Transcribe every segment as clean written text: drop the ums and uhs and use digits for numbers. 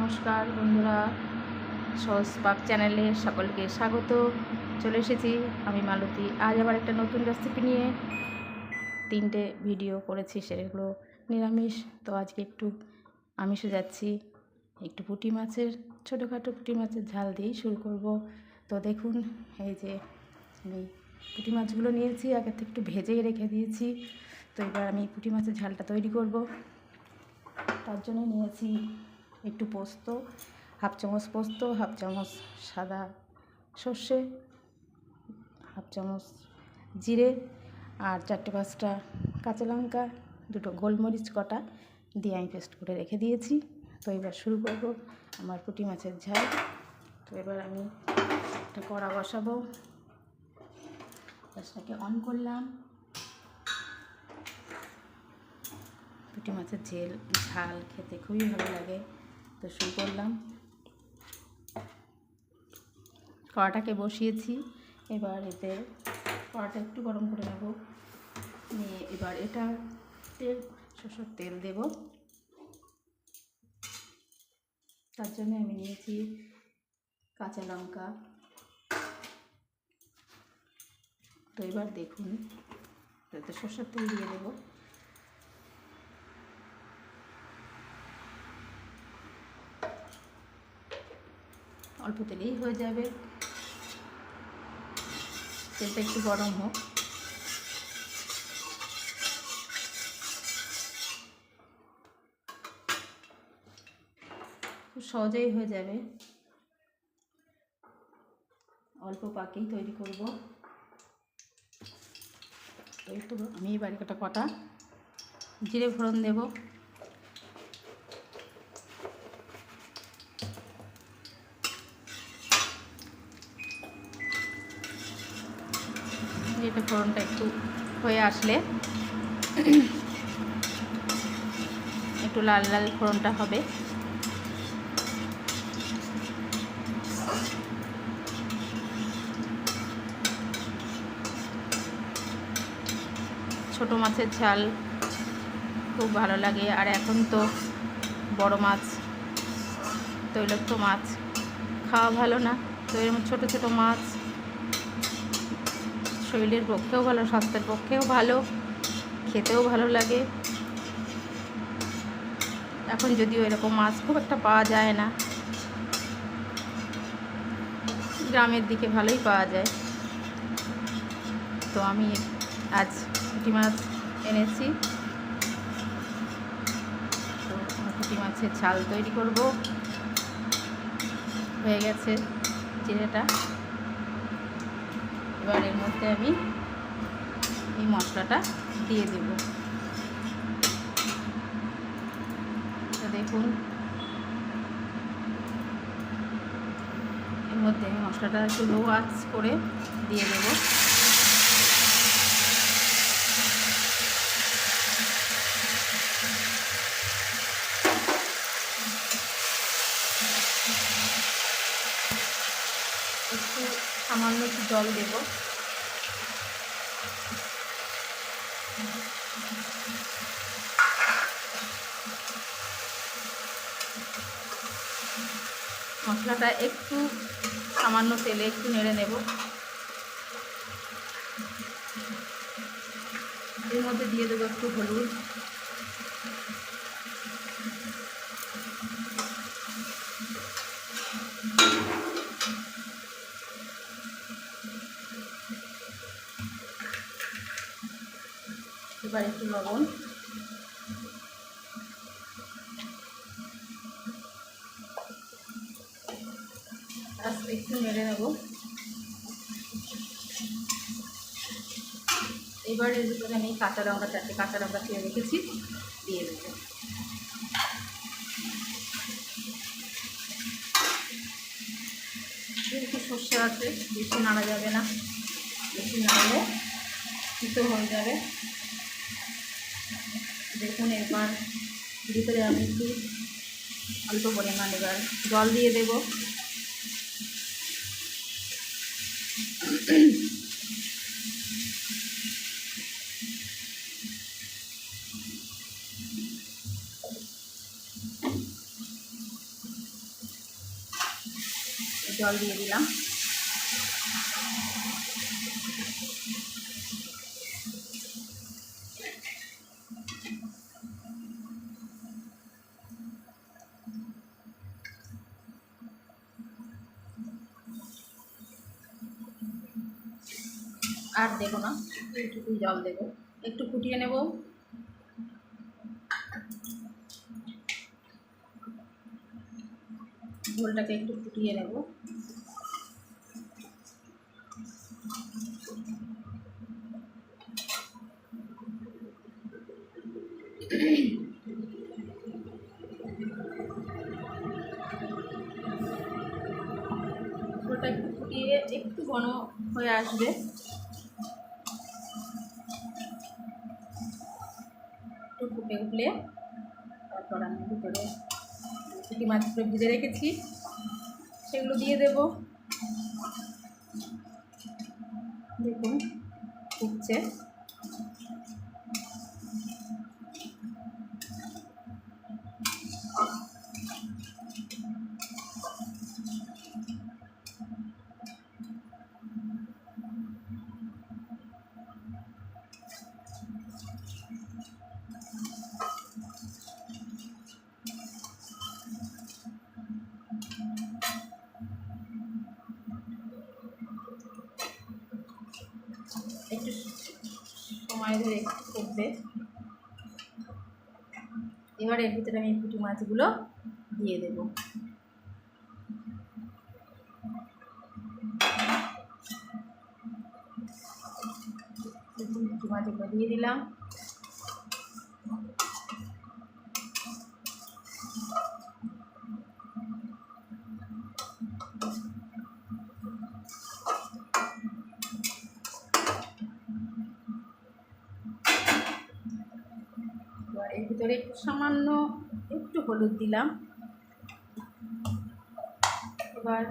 নমস্কার বন্ধুরা, সহজ পাক চ্যানেলে সকলকে স্বাগত। চলে এসেছি আমি মালতী। আজ আবার একটা নতুন রেসিপি নিয়ে 3টে ভিডিও করেছি, সেগুলো নিরামিষ। তো আজকে একটু আমিষে যাচ্ছি। একটু পুঁটি মাছের, ছোটোখাটো পুঁটি মাছের ঝাল দিয়েই শুরু করব। তো দেখুন, এই যে আমি পুঁটি মাছগুলো নিয়েছি, আগে থেকে একটু ভেজেই রেখে দিয়েছি। তো এবার আমি পুঁটি মাছের ঝালটা তৈরি করব। তার জন্য নিয়েছি একটু পোস্ত, হাফ চামচ পোস্ত, হাফ চামচ সাদা সর্ষে, হাফ চামচ জিরে, আর 4-5টা কাঁচা লঙ্কা, 2টো গোলমরিচ কটা দিয়ে আমি পেস্ট করে রেখে দিয়েছি। তো এবার শুরু করব আমার পুঁটি মাছের ঝাল। তো এবার আমি একটা কড়া বসাবো, গ্যাসটাকে অন করলাম। পুঁটি মাছের ঝাল খেতে খুবই ভালো লাগে। তো শুরু করলাম, কড়াটাকে বসিয়েছি। এবার এতে কড়াটা একটু গরম করে নেব, নিয়ে এবার এটা সরষের তেল দেব। তার জন্য আমি নিয়েছি কাঁচা লঙ্কা। তো এবার দেখুন, এতে সরষের তেল দিয়ে দেব। অল্প তেলেই হয়ে যাবে, তেলটা একটু গরম হোক। খুব সহজেই হয়ে যাবে, অল্প পাকেই তৈরি করব। তো একটু আমি এবার কটা জিরে ফোড়ন দেব। জিরে ফোড়নটা একটু হয়ে আসলে, একটু লাল লাল ফোড়নটা হবে, ছোটো মাছের ঝাল খুব ভালো লাগে। আর এখন তো বড় মাছ, তৈলাক্ত মাছ খাওয়া ভালো না। তো এরকম ছোটো ছোটো মাছ শরীরের পক্ষেও ভালো, স্বাস্থ্যের পক্ষেও ভালো, খেতেও ভালো লাগে। এখন যদিও এরকম মাছ খুব একটা পাওয়া যায় না, গ্রামের দিকে ভালোই পাওয়া যায়। তো আমি আজ পুঁটি মাছ এনেছি। তো পুঁটি মাছের ঝাল তৈরি করব। হয়ে গেছে জিরেটা। এবার এর মধ্যে আমি এই মশলাটা দিয়ে দেব। তো দেখুন, এর মধ্যে আমি মশলাটা একটু লো আঁচ করে দিয়ে দেব। একটু সামান্য একটু জল দেব। মশলাটা একটু সামান্য তেলে একটু নেড়ে নেব। এর মধ্যে দিয়ে দেবো একটু হলুদ, এবার একটু লবণ, আস্তে একটু নেড়ে নেব। এবার এর ভিতরে আমি কাঁচা লঙ্কা, 4টে কাঁচা লঙ্কা দিয়ে রেখেছি, দিয়ে দেবো। একটু সর্ষে আছে, বেশি নাড়া যাবে না, বেশি নাড়লে তিতো হয়ে যাবে। দেখুন, এবার ভিতরে আমি একটু অল্প পরিমাণ এবার জল দিয়ে দেব। জল দিয়ে দিলাম। আর দেবো না, এইটুকুই জল দেবো, একটু ফুটিয়ে নেব। ঝোলটাকে একটু ফুটিয়ে নেব। ঝোলটা একটু ফুটিয়ে একটু ঘন হয়ে আসবে, একটু ফুটে উঠলে তারপর আমি ভিতরে পুঁটি মাছগুলো ভেজে রেখেছি সেগুলো দিয়ে দেব। দেখুন ফুটছে। একটু সময় ধরে একটু ফুটবে। এবার এর ভিতরে আমি পুঁটি মাছগুলো দিয়ে দেব। পুঁটি মাছগুলো দিয়ে দিলাম। এবার এর ভিতরে একটু সামান্য একটু হলুদ দিলাম। এবার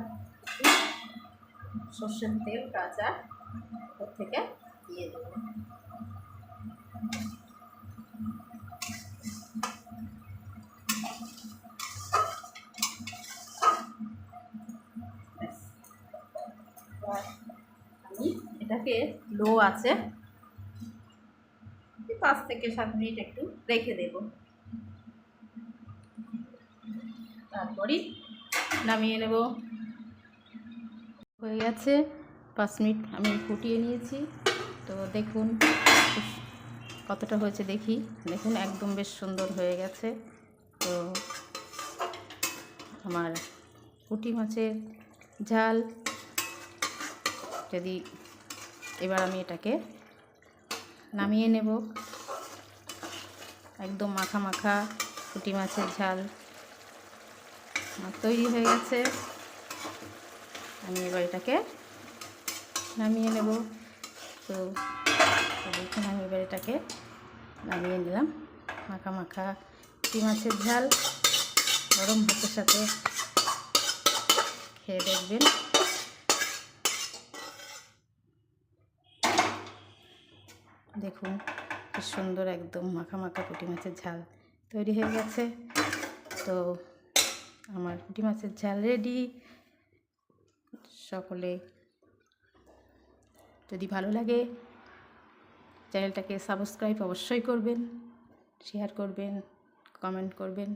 সর্ষের তেল কাঁচা ওর থেকে দিয়ে দেব। আমি এটাকে লো আছে 5 থেকে 7 মিনিট একটু রেখে দেব, তারপরই নামিয়ে নেব। হয়ে গেছে 5 মিনিট আমি ফুটিয়ে নিয়েছি। তো দেখুন কতটা হয়েছে দেখি। দেখুন একদম বেশ সুন্দর হয়ে গেছে। তো আমার পুঁটি মাছের ঝাল যদি এবার আমি এটাকে নামিয়ে নেব। একদম মাখা মাখা পুঁটি মাছের ঝাল তৈরি হয়ে গেছে। আমি এবার এটাকে নামিয়ে নেব। তো দেখুন আমি এবার এটাকে নামিয়ে নিলাম। মাখা মাখা পুঁটি মাছের ঝাল গরম ভাতের সাথে খেয়ে দেখবেন। দেখুন কি সুন্দর একদম মাখা মাখা পুঁটি মাছের ঝাল তৈরি হয়ে গেছে। তো আমার পুঁটি মাছের ঝাল রেডি। সকলে যদি ভালো লাগে চ্যানেলটাকে সাবস্ক্রাইব অবশ্যই করবেন, শেয়ার করবেন, কমেন্ট করবেন।